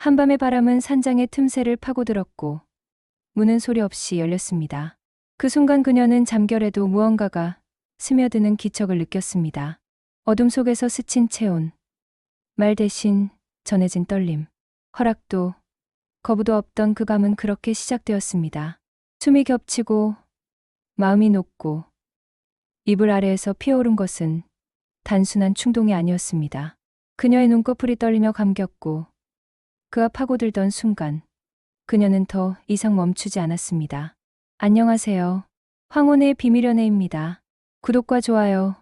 한밤의 바람은 산장의 틈새를 파고들었고 문은 소리 없이 열렸습니다. 그 순간 그녀는 잠결에도 무언가가 스며드는 기척을 느꼈습니다. 어둠 속에서 스친 체온, 말 대신 전해진 떨림, 허락도 거부도 없던 그 감은 그렇게 시작되었습니다. 숨이 겹치고 마음이 녹고 이불 아래에서 피어오른 것은 단순한 충동이 아니었습니다. 그녀의 눈꺼풀이 떨리며 감겼고 그 앞 파고들던 순간 그녀는 더 이상 멈추지 않았습니다. 안녕하세요. 황혼의 비밀연애입니다. 구독과 좋아요,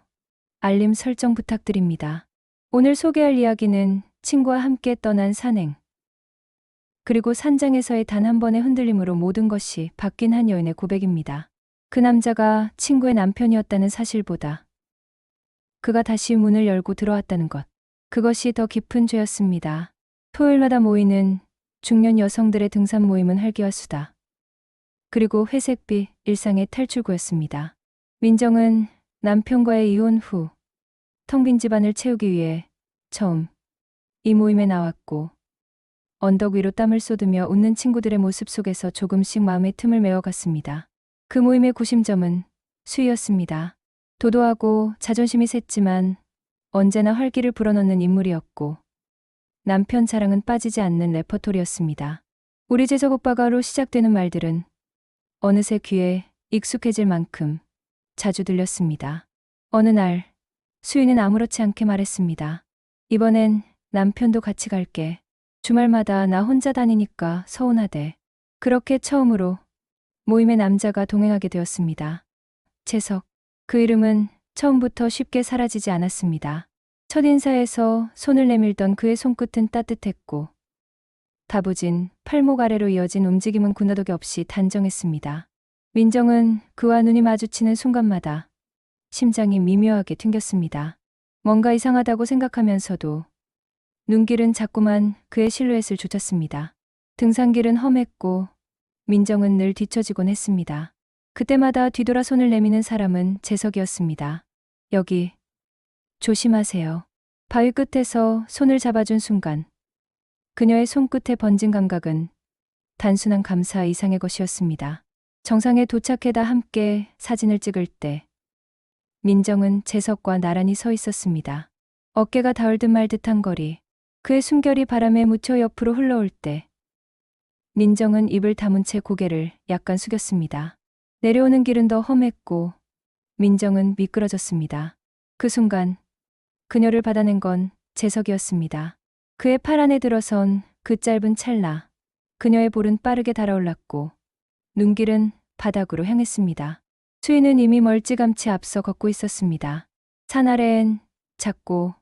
알림 설정 부탁드립니다. 오늘 소개할 이야기는 친구와 함께 떠난 산행, 그리고 산장에서의 단 한 번의 흔들림으로 모든 것이 바뀐 한 여인의 고백입니다. 그 남자가 친구의 남편이었다는 사실보다 그가 다시 문을 열고 들어왔다는 것, 그것이 더 깊은 죄였습니다. 토요일마다 모이는 중년 여성들의 등산 모임은 활기와 수다, 그리고 회색빛 일상의 탈출구였습니다. 민정은 남편과의 이혼 후 텅 빈 집안을 채우기 위해 처음 이 모임에 나왔고, 언덕 위로 땀을 쏟으며 웃는 친구들의 모습 속에서 조금씩 마음의 틈을 메워갔습니다. 그 모임의 구심점은 수희였습니다. 도도하고 자존심이 셌지만 언제나 활기를 불어넣는 인물이었고, 남편 자랑은 빠지지 않는 레퍼토리였습니다. 우리 재석 오빠가로 시작되는 말들은 어느새 귀에 익숙해질 만큼 자주 들렸습니다. 어느 날 수희는 아무렇지 않게 말했습니다. 이번엔 남편도 같이 갈게. 주말마다 나 혼자 다니니까 서운하대. 그렇게 처음으로 모임에 남자가 동행하게 되었습니다. 재석. 그 이름은 처음부터 쉽게 사라지지 않았습니다. 첫인사에서 손을 내밀던 그의 손끝은 따뜻했고, 다부진 팔목 아래로 이어진 움직임은 군더더기 없이 단정했습니다. 민정은 그와 눈이 마주치는 순간마다 심장이 미묘하게 튕겼습니다. 뭔가 이상하다고 생각하면서도 눈길은 자꾸만 그의 실루엣을 좇았습니다. 등산길은 험했고 민정은 늘 뒤처지곤 했습니다. 그때마다 뒤돌아 손을 내미는 사람은 재석이었습니다. 여기, 조심하세요. 바위 끝에서 손을 잡아준 순간 그녀의 손끝에 번진 감각은 단순한 감사 이상의 것이었습니다. 정상에 도착해다 함께 사진을 찍을 때 민정은 재석과 나란히 서 있었습니다. 어깨가 닿을 듯 말 듯한 거리, 그의 숨결이 바람에 묻혀 옆으로 흘러올 때 민정은 입을 다문 채 고개를 약간 숙였습니다. 내려오는 길은 더 험했고 민정은 미끄러졌습니다. 그 순간 그녀를 받아낸 건 재석이었습니다. 그의 팔 안에 들어선 그 짧은 찰나, 그녀의 볼은 빠르게 달아올랐고 눈길은 바닥으로 향했습니다. 수희는 이미 멀찌감치 앞서 걷고 있었습니다. 산 아래엔 작고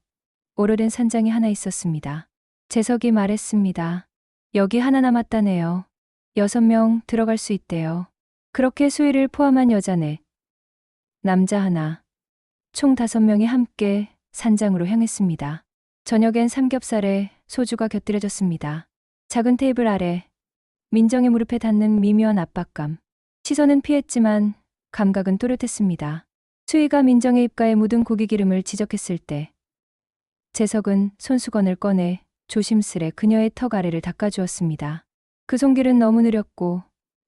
오래된 산장이 하나 있었습니다. 재석이 말했습니다. 여기 하나 남았다네요. 6명 들어갈 수 있대요. 그렇게 수희를 포함한 여자 넷, 남자 하나, 총 5명이 함께 산장으로 향했습니다. 저녁엔 삼겹살에 소주가 곁들여졌습니다. 작은 테이블 아래 민정의 무릎에 닿는 미묘한 압박감. 시선은 피했지만 감각은 또렷했습니다. 수희가 민정의 입가에 묻은 고기 기름을 지적했을 때 재석은 손수건을 꺼내 조심스레 그녀의 턱 아래를 닦아주었습니다. 그 손길은 너무 느렸고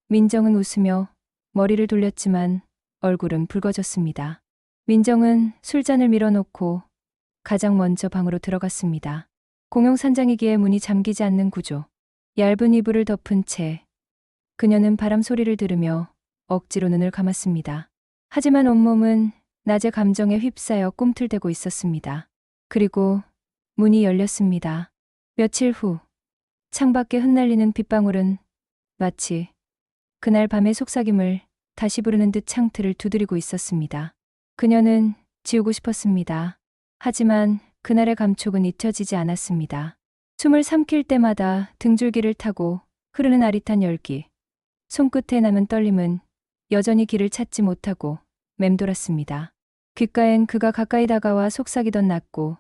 민정은 웃으며 머리를 돌렸지만 얼굴은 붉어졌습니다. 민정은 술잔을 밀어놓고 가장 먼저 방으로 들어갔습니다. 공용 산장이기에 문이 잠기지 않는 구조. 얇은 이불을 덮은 채 그녀는 바람 소리를 들으며 억지로 눈을 감았습니다. 하지만 온몸은 낮의 감정에 휩싸여 꿈틀대고 있었습니다. 그리고 문이 열렸습니다. 며칠 후 창밖에 흩날리는 빗방울은 마치 그날 밤의 속삭임을 다시 부르는 듯 창틀을 두드리고 있었습니다. 그녀는 지우고 싶었습니다. 하지만 그날의 감촉은 잊혀지지 않았습니다. 숨을 삼킬 때마다 등줄기를 타고 흐르는 아릿한 열기, 손끝에 남은 떨림은 여전히 길을 찾지 못하고 맴돌았습니다. 귓가엔 그가 가까이 다가와 속삭이던 낮고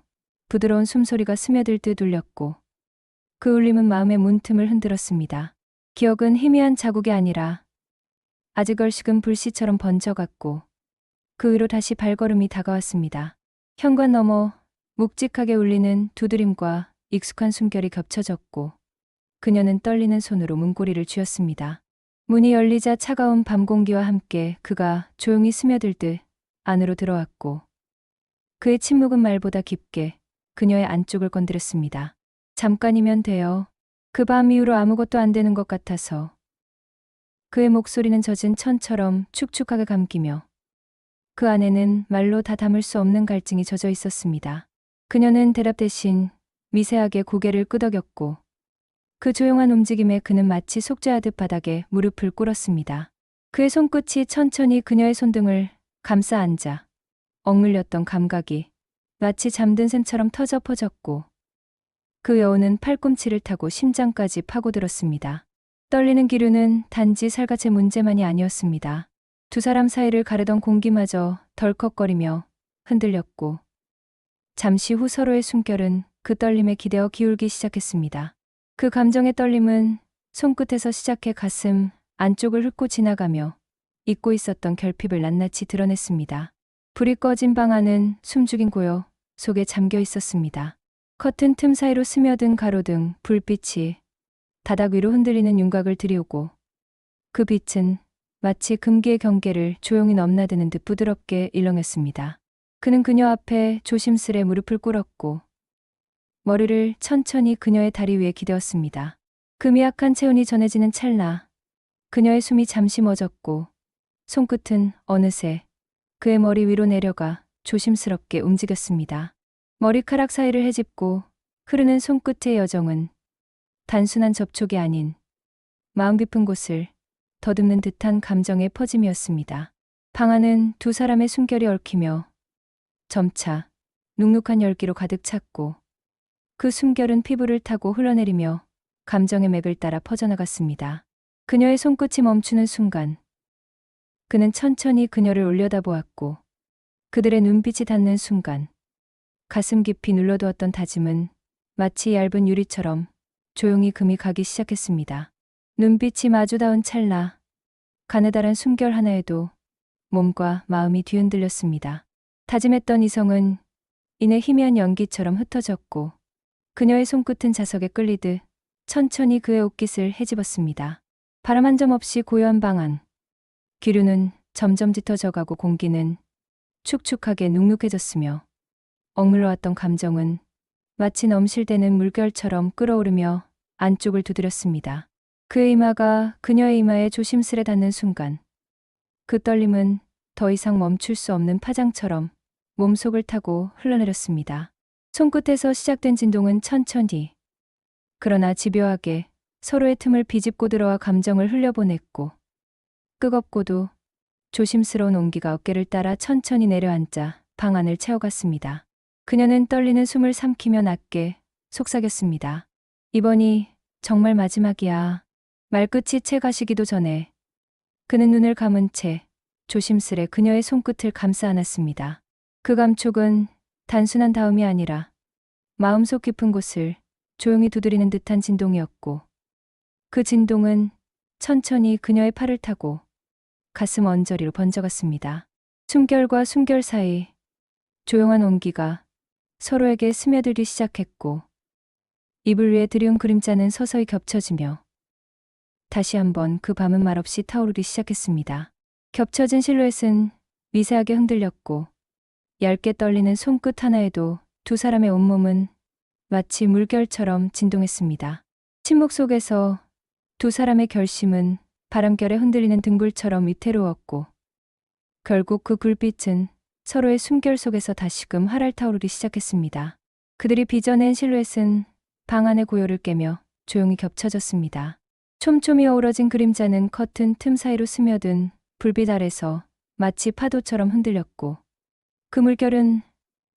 부드러운 숨소리가 스며들 듯 울렸고 그 울림은 마음의 문틈을 흔들었습니다. 기억은 희미한 자국이 아니라 아직 얼식은 불씨처럼 번져갔고 그 위로 다시 발걸음이 다가왔습니다. 현관 너머 묵직하게 울리는 두드림과 익숙한 숨결이 겹쳐졌고 그녀는 떨리는 손으로 문고리를 쥐었습니다. 문이 열리자 차가운 밤 공기와 함께 그가 조용히 스며들듯 안으로 들어왔고 그의 침묵은 말보다 깊게 그녀의 안쪽을 건드렸습니다. 잠깐이면 돼요. 그 밤 이후로 아무것도 안 되는 것 같아서. 그의 목소리는 젖은 천처럼 축축하게 감기며 그 안에는 말로 다 담을 수 없는 갈증이 젖어 있었습니다. 그녀는 대답 대신 미세하게 고개를 끄덕였고 그 조용한 움직임에 그는 마치 속죄하듯 바닥에 무릎을 꿇었습니다. 그의 손끝이 천천히 그녀의 손등을 감싸 앉아 억눌렸던 감각이 마치 잠든 샘처럼 터져 퍼졌고 그 여운은 팔꿈치를 타고 심장까지 파고들었습니다. 떨리는 기류는 단지 살갗의 문제만이 아니었습니다. 두 사람 사이를 가르던 공기마저 덜컥거리며 흔들렸고 잠시 후 서로의 숨결은 그 떨림에 기대어 기울기 시작했습니다. 그 감정의 떨림은 손끝에서 시작해 가슴 안쪽을 훑고 지나가며 잊고 있었던 결핍을 낱낱이 드러냈습니다. 불이 꺼진 방 안은 숨죽인 고요 속에 잠겨 있었습니다. 커튼 틈 사이로 스며든 가로등 불빛이 바닥 위로 흔들리는 윤곽을 들이오고 그 빛은 마치 금기의 경계를 조용히 넘나드는 듯 부드럽게 일렁였습니다. 그는 그녀 앞에 조심스레 무릎을 꿇었고 머리를 천천히 그녀의 다리 위에 기대었습니다. 그 미약한 체온이 전해지는 찰나 그녀의 숨이 잠시 멎었고 손끝은 어느새 그의 머리 위로 내려가 조심스럽게 움직였습니다. 머리카락 사이를 헤집고 흐르는 손끝의 여정은 단순한 접촉이 아닌 마음 깊은 곳을 더듬는 듯한 감정의 퍼짐이었습니다. 방 안은 두 사람의 숨결이 얽히며 점차 눅눅한 열기로 가득 찼고 그 숨결은 피부를 타고 흘러내리며 감정의 맥을 따라 퍼져나갔습니다. 그녀의 손끝이 멈추는 순간 그는 천천히 그녀를 올려다보았고 그들의 눈빛이 닿는 순간 가슴 깊이 눌러두었던 다짐은 마치 얇은 유리처럼 조용히 금이 가기 시작했습니다. 눈빛이 마주 닿은 찰나 가느다란 숨결 하나에도 몸과 마음이 뒤흔들렸습니다. 다짐했던 이성은 이내 희미한 연기처럼 흩어졌고 그녀의 손끝은 자석에 끌리듯 천천히 그의 옷깃을 헤집었습니다. 바람 한 점 없이 고요한 방 안. 기류는 점점 짙어져가고 공기는 축축하게 눅눅해졌으며 억눌러왔던 감정은 마치 넘실대는 물결처럼 끓어오르며 안쪽을 두드렸습니다. 그의 이마가 그녀의 이마에 조심스레 닿는 순간 그 떨림은 더 이상 멈출 수 없는 파장처럼 몸속을 타고 흘러내렸습니다. 손끝에서 시작된 진동은 천천히 그러나 집요하게 서로의 틈을 비집고 들어와 감정을 흘려보냈고 뜨겁고도 조심스러운 온기가 어깨를 따라 천천히 내려앉아 방 안을 채워갔습니다. 그녀는 떨리는 숨을 삼키며 낮게 속삭였습니다. 이번이 정말 마지막이야. 말끝이 채 가시기도 전에 그는 눈을 감은 채 조심스레 그녀의 손끝을 감싸 안았습니다. 그 감촉은 단순한 닿음이 아니라 마음속 깊은 곳을 조용히 두드리는 듯한 진동이었고 그 진동은 천천히 그녀의 팔을 타고 가슴 언저리로 번져갔습니다. 숨결과 숨결 사이 조용한 온기가 서로에게 스며들기 시작했고 이불 위에 드리운 그림자는 서서히 겹쳐지며 다시 한번 그 밤은 말없이 타오르기 시작했습니다. 겹쳐진 실루엣은 미세하게 흔들렸고 얇게 떨리는 손끝 하나에도 두 사람의 온몸은 마치 물결처럼 진동했습니다. 침묵 속에서 두 사람의 결심은 바람결에 흔들리는 등불처럼 위태로웠고 결국 그 불빛은 서로의 숨결 속에서 다시금 활활 타오르기 시작했습니다. 그들이 빚어낸 실루엣은 방 안의 고요를 깨며 조용히 겹쳐졌습니다. 촘촘히 어우러진 그림자는 커튼 틈 사이로 스며든 불빛 아래서 마치 파도처럼 흔들렸고 그 물결은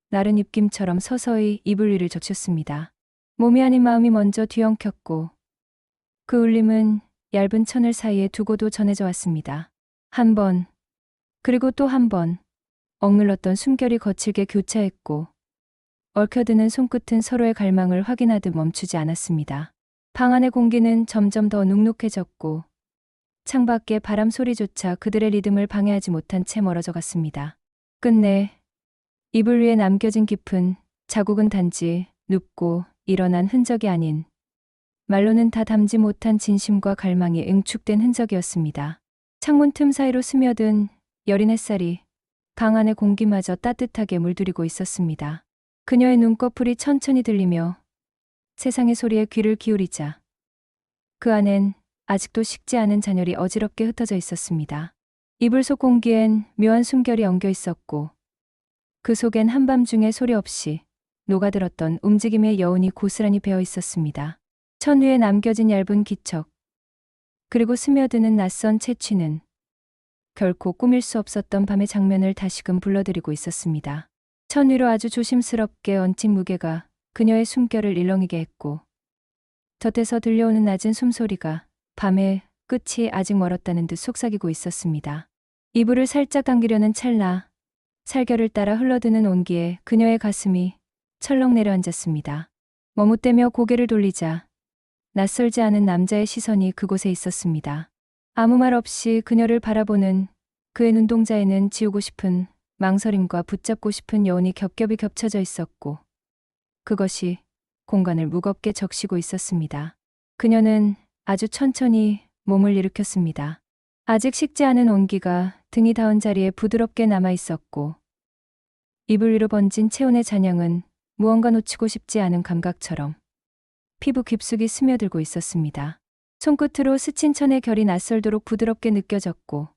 나른 입김처럼 서서히 이불 위를 젖혔습니다. 몸이 아닌 마음이 먼저 뒤엉켰고 그 울림은 얇은 천을 사이에 두고도 전해져 왔습니다. 한 번, 그리고 또 한 번, 억눌렀던 숨결이 거칠게 교차했고 얽혀드는 손끝은 서로의 갈망을 확인하듯 멈추지 않았습니다. 방 안의 공기는 점점 더 눅눅해졌고 창밖의 바람 소리조차 그들의 리듬을 방해하지 못한 채 멀어져 갔습니다. 끝내 이불 위에 남겨진 깊은 자국은 단지 눕고 일어난 흔적이 아닌 말로는 다 담지 못한 진심과 갈망이 응축된 흔적이었습니다. 창문 틈 사이로 스며든 여린 햇살이 방 안의 공기마저 따뜻하게 물들이고 있었습니다. 그녀의 눈꺼풀이 천천히 들리며 세상의 소리에 귀를 기울이자 그 안엔 아직도 식지 않은 잔열이 어지럽게 흩어져 있었습니다. 이불 속 공기엔 묘한 숨결이 엉겨 있었고 그 속엔 한밤중에 소리 없이 녹아들었던 움직임의 여운이 고스란히 배어 있었습니다. 천 위에 남겨진 얇은 기척, 그리고 스며드는 낯선 채취는 결코 꾸밀 수 없었던 밤의 장면을 다시금 불러들이고 있었습니다. 천 위로 아주 조심스럽게 얹힌 무게가 그녀의 숨결을 일렁이게 했고 곁에서 들려오는 낮은 숨소리가 밤의 끝이 아직 멀었다는 듯 속삭이고 있었습니다. 이불을 살짝 당기려는 찰나 살결을 따라 흘러드는 온기에 그녀의 가슴이 철렁 내려앉았습니다. 머뭇대며 고개를 돌리자 낯설지 않은 남자의 시선이 그곳에 있었습니다. 아무 말 없이 그녀를 바라보는 그의 눈동자에는 지우고 싶은 망설임과 붙잡고 싶은 여운이 겹겹이 겹쳐져 있었고 그것이 공간을 무겁게 적시고 있었습니다. 그녀는 아주 천천히 몸을 일으켰습니다. 아직 식지 않은 온기가 등이 닿은 자리에 부드럽게 남아 있었고 이불 위로 번진 체온의 잔향은 무언가 놓치고 싶지 않은 감각처럼 피부 깊숙이 스며들고 있었습니다. 손끝으로 스친 천의 결이 낯설도록 부드럽게 느껴졌고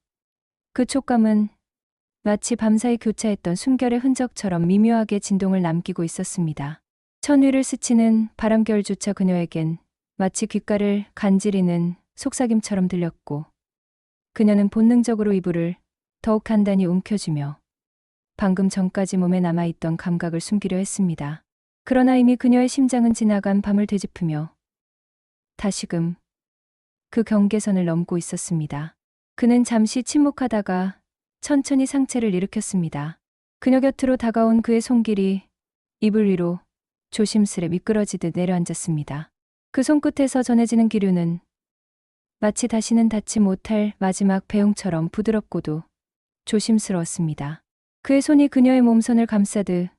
그 촉감은 마치 밤사이 교차했던 숨결의 흔적처럼 미묘하게 진동을 남기고 있었습니다. 천 위를 스치는 바람결조차 그녀에겐 마치 귓가를 간지리는 속삭임처럼 들렸고 그녀는 본능적으로 이불을 더욱 단단히 움켜쥐며 방금 전까지 몸에 남아있던 감각을 숨기려 했습니다. 그러나 이미 그녀의 심장은 지나간 밤을 되짚으며 다시금 그 경계선을 넘고 있었습니다. 그는 잠시 침묵하다가 천천히 상체를 일으켰습니다. 그녀 곁으로 다가온 그의 손길이 이불 위로 조심스레 미끄러지듯 내려앉았습니다. 그 손끝에서 전해지는 기류는 마치 다시는 닿지 못할 마지막 배웅처럼 부드럽고도 조심스러웠습니다. 그의 손이 그녀의 몸선을 감싸듯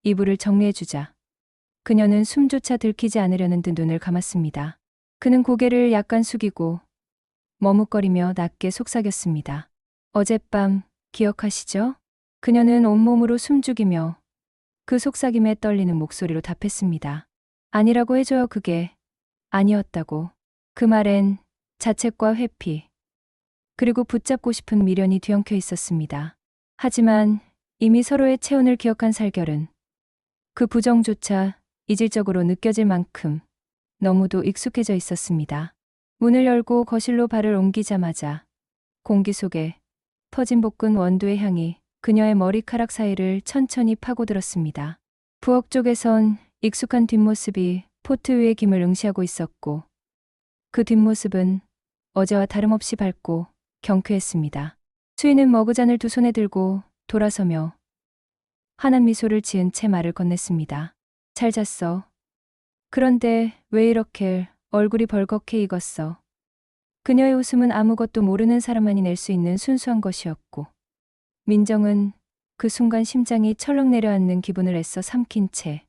이불을 정리해주자 그녀는 숨조차 들키지 않으려는 듯 눈을 감았습니다. 그는 고개를 약간 숙이고 머뭇거리며 낮게 속삭였습니다. 어젯밤 기억하시죠? 그녀는 온몸으로 숨죽이며 그 속삭임에 떨리는 목소리로 답했습니다. 아니라고 해줘요. 그게 아니었다고. 그 말엔 자책과 회피, 그리고 붙잡고 싶은 미련이 뒤엉켜 있었습니다. 하지만 이미 서로의 체온을 기억한 살결은 그 부정조차 이질적으로 느껴질 만큼 너무도 익숙해져 있었습니다. 문을 열고 거실로 발을 옮기자마자 공기 속에 퍼진 볶은 원두의 향이 그녀의 머리카락 사이를 천천히 파고들었습니다. 부엌 쪽에선 익숙한 뒷모습이 포트 위의 김을 응시하고 있었고 그 뒷모습은 어제와 다름없이 밝고 경쾌했습니다. 수인은 머그잔을 두 손에 들고 돌아서며 환한 미소를 지은 채 말을 건넸습니다. 잘 잤어. 그런데 왜 이렇게 얼굴이 벌겋게 익었어? 그녀의 웃음은 아무것도 모르는 사람만이 낼 수 있는 순수한 것이었고 민정은 그 순간 심장이 철렁 내려앉는 기분을 애써 삼킨 채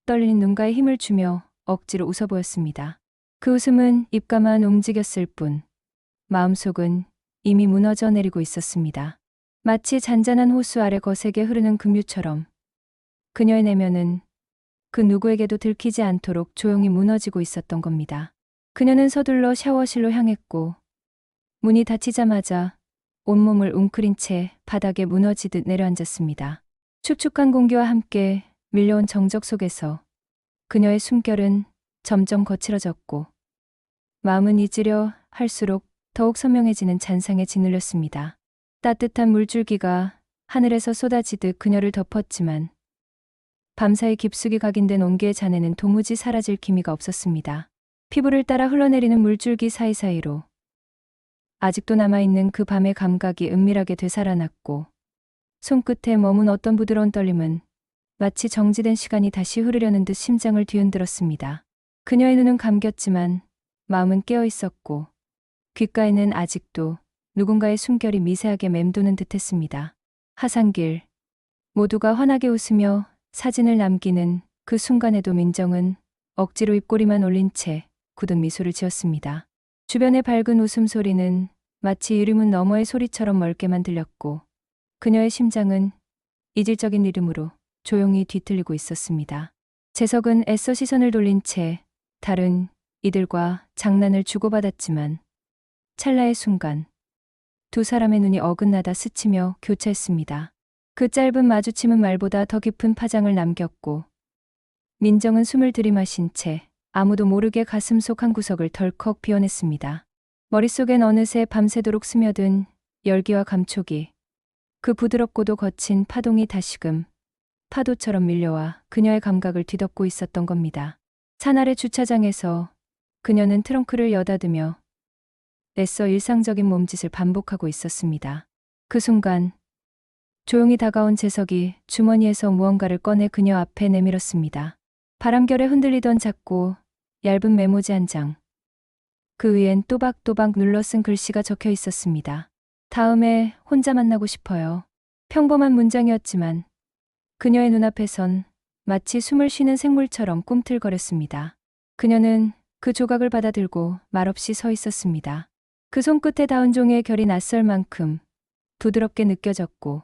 떨리는 눈가에 힘을 주며 억지로 웃어 보였습니다. 그 웃음은 입가만 움직였을 뿐 마음속은 이미 무너져 내리고 있었습니다. 마치 잔잔한 호수 아래 거세게 흐르는 급류처럼 그녀의 내면은 그 누구에게도 들키지 않도록 조용히 무너지고 있었던 겁니다. 그녀는 서둘러 샤워실로 향했고 문이 닫히자마자 온몸을 웅크린 채 바닥에 무너지듯 내려앉았습니다. 축축한 공기와 함께 밀려온 정적 속에서 그녀의 숨결은 점점 거칠어졌고 마음은 잊으려 할수록 더욱 선명해지는 잔상에 짓눌렸습니다. 따뜻한 물줄기가 하늘에서 쏟아지듯 그녀를 덮었지만 밤사이 깊숙이 각인된 온기의 잔해는 도무지 사라질 기미가 없었습니다. 피부를 따라 흘러내리는 물줄기 사이사이로 아직도 남아있는 그 밤의 감각이 은밀하게 되살아났고 손끝에 머문 어떤 부드러운 떨림은 마치 정지된 시간이 다시 흐르려는 듯 심장을 뒤흔들었습니다. 그녀의 눈은 감겼지만 마음은 깨어 있었고 귓가에는 아직도 누군가의 숨결이 미세하게 맴도는 듯했습니다. 하산길, 모두가 환하게 웃으며 사진을 남기는 그 순간에도 민정은 억지로 입꼬리만 올린 채 굳은 미소를 지었습니다. 주변의 밝은 웃음소리는 마치 유리문 너머의 소리처럼 멀게만 들렸고 그녀의 심장은 이질적인 리듬으로 조용히 뒤틀리고 있었습니다. 재석은 애써 시선을 돌린 채 다른 이들과 장난을 주고받았지만 찰나의 순간 두 사람의 눈이 어긋나다 스치며 교차했습니다. 그 짧은 마주침은 말보다 더 깊은 파장을 남겼고 민정은 숨을 들이마신 채 아무도 모르게 가슴속 한 구석을 덜컥 비워냈습니다. 머릿속엔 어느새 밤새도록 스며든 열기와 감촉이, 그 부드럽고도 거친 파동이 다시금 파도처럼 밀려와 그녀의 감각을 뒤덮고 있었던 겁니다. 산 아래 주차장에서 그녀는 트렁크를 여닫으며 애써 일상적인 몸짓을 반복하고 있었습니다. 그 순간 조용히 다가온 재석이 주머니에서 무언가를 꺼내 그녀 앞에 내밀었습니다. 바람결에 흔들리던 작고 얇은 메모지 한 장. 그 위엔 또박또박 눌러 쓴 글씨가 적혀 있었습니다. 다음에 혼자 만나고 싶어요. 평범한 문장이었지만 그녀의 눈앞에선 마치 숨을 쉬는 생물처럼 꿈틀거렸습니다. 그녀는 그 조각을 받아들고 말없이 서 있었습니다. 그 손끝에 닿은 종이의 결이 낯설 만큼 부드럽게 느껴졌고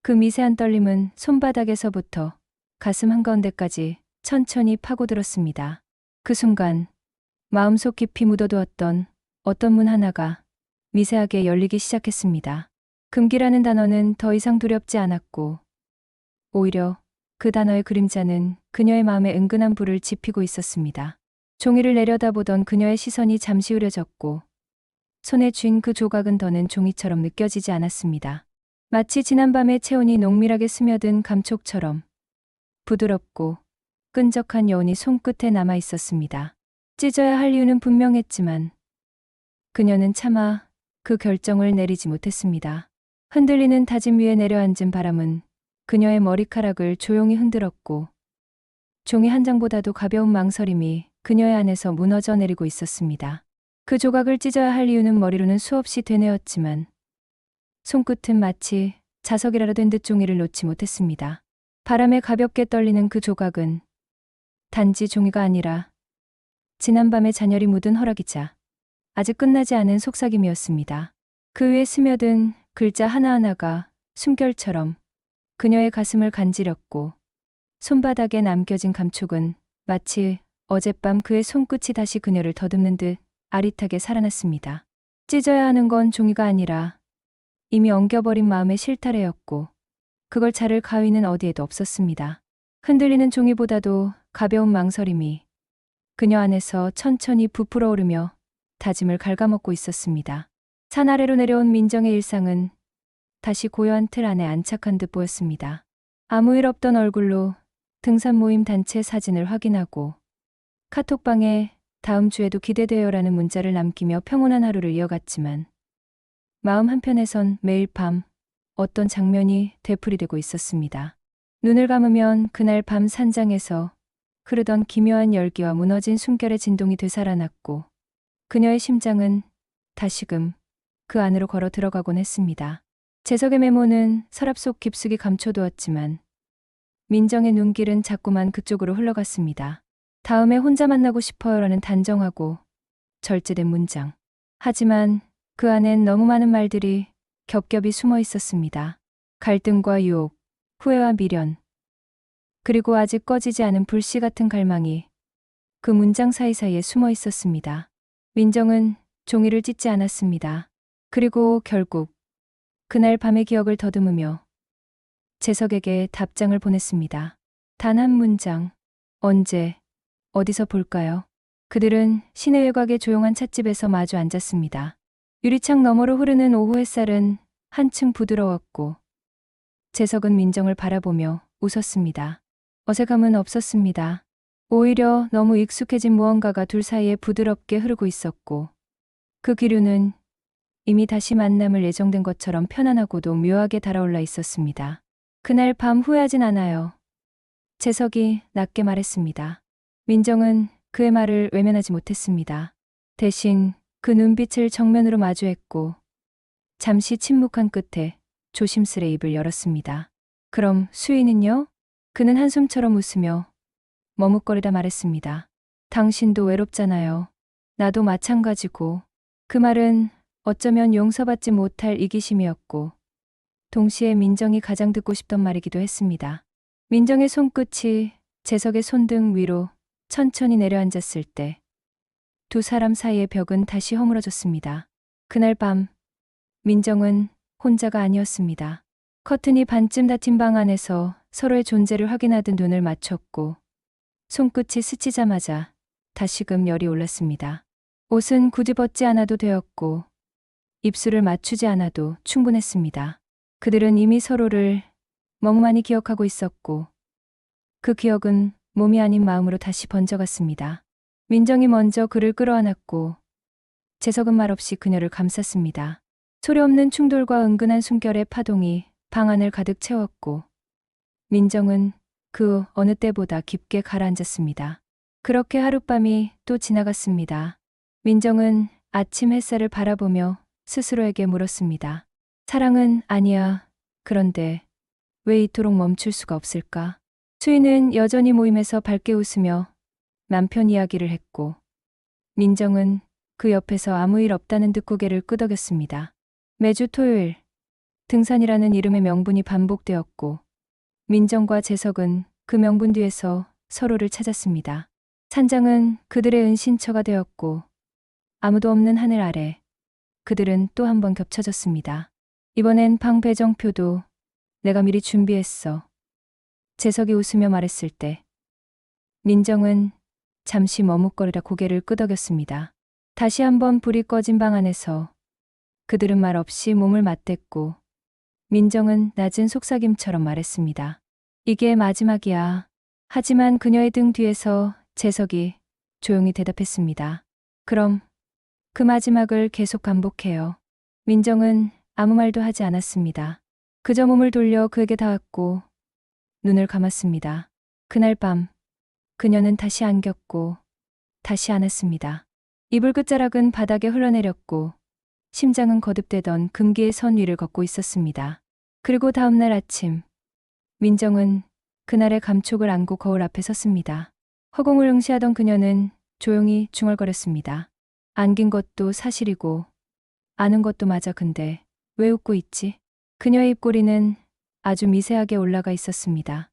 그 미세한 떨림은 손바닥에서부터 가슴 한가운데까지 천천히 파고들었습니다. 그 순간 마음속 깊이 묻어두었던 어떤 문 하나가 미세하게 열리기 시작했습니다. 금기라는 단어는 더 이상 두렵지 않았고 오히려 그 단어의 그림자는 그녀의 마음에 은근한 불을 지피고 있었습니다. 종이를 내려다보던 그녀의 시선이 잠시 흐려졌고 손에 쥔 그 조각은 더는 종이처럼 느껴지지 않았습니다. 마치 지난밤의 체온이 농밀하게 스며든 감촉처럼 부드럽고 끈적한 여운이 손끝에 남아 있었습니다. 찢어야 할 이유는 분명했지만 그녀는 차마 그 결정을 내리지 못했습니다. 흔들리는 다짐 위에 내려앉은 바람은 그녀의 머리카락을 조용히 흔들었고 종이 한 장보다도 가벼운 망설임이 그녀의 안에서 무너져 내리고 있었습니다. 그 조각을 찢어야 할 이유는 머리로는 수없이 되뇌었지만 손끝은 마치 자석이라도 된 듯 종이를 놓지 못했습니다. 바람에 가볍게 떨리는 그 조각은 단지 종이가 아니라 지난밤의 잔열이 묻은 허락이자 아직 끝나지 않은 속삭임이었습니다. 그 위에 스며든 글자 하나하나가 숨결처럼 그녀의 가슴을 간지렸고 손바닥에 남겨진 감촉은 마치 어젯밤 그의 손끝이 다시 그녀를 더듬는 듯 아릿하게 살아났습니다. 찢어야 하는 건 종이가 아니라 이미 엉겨버린 마음의 실타래였고 그걸 자를 가위는 어디에도 없었습니다. 흔들리는 종이보다도 가벼운 망설임이 그녀 안에서 천천히 부풀어 오르며 다짐을 갉아먹고 있었습니다. 산 아래로 내려온 민정의 일상은 다시 고요한 틀 안에 안착한 듯 보였습니다. 아무 일 없던 얼굴로 등산 모임 단체 사진을 확인하고 카톡방에 다음 주에도 기대돼요라는 문자를 남기며 평온한 하루를 이어갔지만 마음 한편에선 매일 밤 어떤 장면이 되풀이되고 있었습니다. 눈을 감으면 그날 밤 산장에서 흐르던 기묘한 열기와 무너진 숨결의 진동이 되살아났고 그녀의 심장은 다시금 그 안으로 걸어 들어가곤 했습니다. 재석의 메모는 서랍 속 깊숙이 감춰두었지만 민정의 눈길은 자꾸만 그쪽으로 흘러갔습니다. 다음에 혼자 만나고 싶어요라는 단정하고 절제된 문장. 하지만 그 안엔 너무 많은 말들이 겹겹이 숨어 있었습니다. 갈등과 유혹, 후회와 미련, 그리고 아직 꺼지지 않은 불씨 같은 갈망이 그 문장 사이사이에 숨어 있었습니다. 민정은 종이를 찢지 않았습니다. 그리고 결국 그날 밤의 기억을 더듬으며 재석에게 답장을 보냈습니다. 단 한 문장. 언제, 어디서 볼까요? 그들은 시내 외곽의 조용한 찻집에서 마주 앉았습니다. 유리창 너머로 흐르는 오후 햇살은 한층 부드러웠고 재석은 민정을 바라보며 웃었습니다. 어색함은 없었습니다. 오히려 너무 익숙해진 무언가가 둘 사이에 부드럽게 흐르고 있었고 그 기류는 이미 다시 만남을 예정된 것처럼 편안하고도 묘하게 달아올라 있었습니다. 그날 밤 후회하진 않아요. 재석이 낮게 말했습니다. 민정은 그의 말을 외면하지 못했습니다. 대신 그 눈빛을 정면으로 마주했고 잠시 침묵한 끝에 조심스레 입을 열었습니다. 그럼 수희는요? 그는 한숨처럼 웃으며 머뭇거리다 말했습니다. 당신도 외롭잖아요. 나도 마찬가지고. 그 말은 어쩌면 용서받지 못할 이기심이었고, 동시에 민정이 가장 듣고 싶던 말이기도 했습니다. 민정의 손끝이 재석의 손등 위로 천천히 내려앉았을 때, 두 사람 사이의 벽은 다시 허물어졌습니다. 그날 밤, 민정은 혼자가 아니었습니다. 커튼이 반쯤 닫힌 방 안에서 서로의 존재를 확인하듯 눈을 맞췄고, 손끝이 스치자마자 다시금 열이 올랐습니다. 옷은 굳이 벗지 않아도 되었고, 입술을 맞추지 않아도 충분했습니다. 그들은 이미 서로를 멍하니 기억하고 있었고, 그 기억은 몸이 아닌 마음으로 다시 번져갔습니다. 민정이 먼저 그를 끌어안았고, 재석은 말없이 그녀를 감쌌습니다. 소리 없는 충돌과 은근한 숨결의 파동이 방 안을 가득 채웠고, 민정은 그 어느 때보다 깊게 가라앉았습니다. 그렇게 하룻밤이 또 지나갔습니다. 민정은 아침 햇살을 바라보며 스스로에게 물었습니다. 사랑은 아니야. 그런데 왜 이토록 멈출 수가 없을까? 수인은 여전히 모임에서 밝게 웃으며 남편 이야기를 했고, 민정은 그 옆에서 아무 일 없다는 듯 고개를 끄덕였습니다. 매주 토요일, 등산이라는 이름의 명분이 반복되었고, 민정과 재석은 그 명분 뒤에서 서로를 찾았습니다. 산장은 그들의 은신처가 되었고, 아무도 없는 하늘 아래 그들은 또 한 번 겹쳐졌습니다. 이번엔 방 배정표도 내가 미리 준비했어. 재석이 웃으며 말했을 때, 민정은 잠시 머뭇거리다 고개를 끄덕였습니다. 다시 한번 불이 꺼진 방 안에서 그들은 말 없이 몸을 맞댔고, 민정은 낮은 속삭임처럼 말했습니다. 이게 마지막이야. 하지만 그녀의 등 뒤에서 재석이 조용히 대답했습니다. 그럼 그 마지막을 계속 반복해요. 민정은 아무 말도 하지 않았습니다. 그저 몸을 돌려 그에게 닿았고 눈을 감았습니다. 그날 밤 그녀는 다시 안겼고 다시 안았습니다. 이불 끝자락은 바닥에 흘러내렸고 심장은 거듭대던 금기의 선 위를 걷고 있었습니다. 그리고 다음날 아침, 민정은 그날의 감촉을 안고 거울 앞에 섰습니다. 허공을 응시하던 그녀는 조용히 중얼거렸습니다. 안긴 것도 사실이고 아는 것도 맞아. 근데 왜 웃고 있지? 그녀의 입꼬리는 아주 미세하게 올라가 있었습니다.